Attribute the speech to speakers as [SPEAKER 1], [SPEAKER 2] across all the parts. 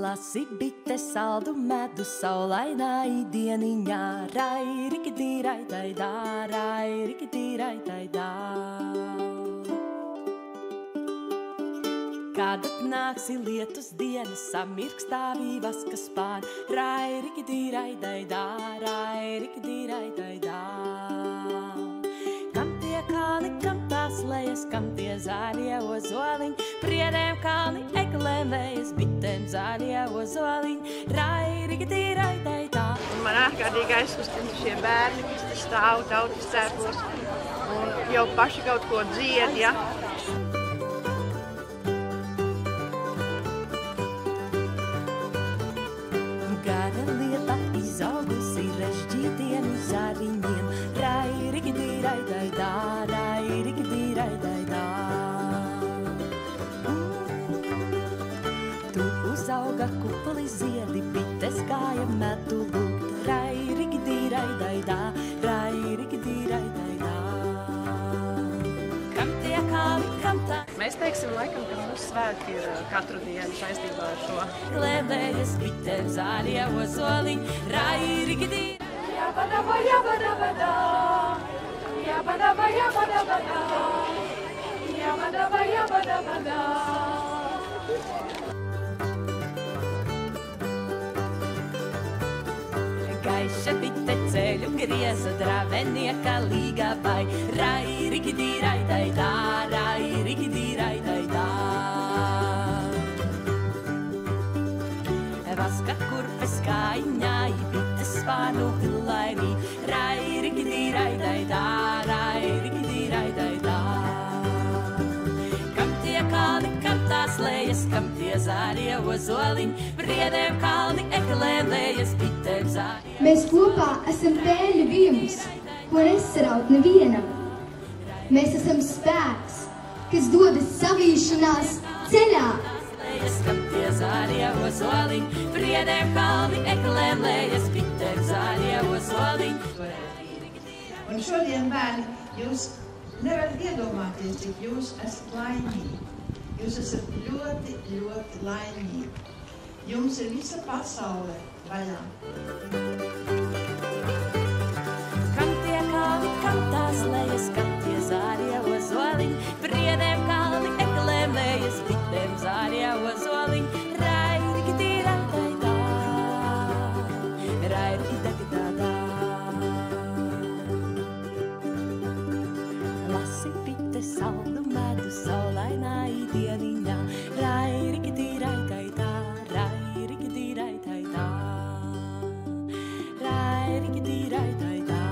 [SPEAKER 1] Lasi bite saldu medu saulainai dieniņā, rai rikidī raidaidā, rai rikidī raidaidā. Kad atnāksi lietus dienas, samirkstā vīvas, kas pār, rai rikidī raidaidā, rai rikidī raidaidā. Kam tie kalni, kam tās lejas, kam tie zāļie ozoliņi, priedēm kalni, eglēm vējas, bitēm zāļie ozoliņi, rai rikidī raidaidā.
[SPEAKER 2] Man ārkārtīgi aizkustina šie bērni, kas te stāv tautas cēpos un jau paši kaut ko dzied, ja?
[SPEAKER 1] Gara lieta izaugusi režģītiem zariņiem, rai rikidī raidaidā, rai rikidī raidaidā. Tu uzauga kupoli ziedi, bites gāja medu lūgt, rai rikidī raidaidā, rai rikidī raidaidā. Kam tie kalni, kam tā?
[SPEAKER 2] Mēs teiksim laikam, ka mūsu svētki ir katru dienu saistībā ar šo.
[SPEAKER 1] Glēvējas bitēm zāļie ozoliņi, rai rikidī. Jabadaba, jabadabada, jabadaba, jabadabada, jabadaba, jabadabada. Gaiša bite ceļu grieza dravenieka līgavai, rai rikidī raidaidā, rai rikidī raidaidā. Vaska kurpes kājiņai, bites svānu vilainī, rai rikidī raidaidā, rai rikidī raidaidā. Kam tie kalni, kam tās lejas, kam tie zāļie ozoliņi, priedēm kalni, eglēm vējas, bitēm zāļie.
[SPEAKER 3] Mēs kopā esam pēļu vījums, ko nesaraut nevienam. Mēs esam spēks, kas dodas savīšanās ceļā.
[SPEAKER 1] Kam tie zāļie ozoliņi, priedēm kalni, eglēm vējas, bitēm zāļie ozoliņi.
[SPEAKER 4] Un šodien, bērni, jūs nevarat iedomāties, cik jūs esat laimīgi. Jūs esat ļoti, ļoti laimīgi. Jums ir visa pasaule vaļā.
[SPEAKER 1] Kam tie kalni, kam tās lejas, kam tie zāļie ozoliņi, priedēm kalni, eglēm vējas, bitēm zāļie ozoliņi, rai rikidī raidaidā, rai rikidī raidaidā. Lasi bite saldu medu saulainai dieniņā, rai rikidī raidaidā, rai rikidī raidaidā, rai rikidī raidaidā,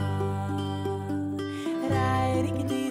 [SPEAKER 1] rai rikidī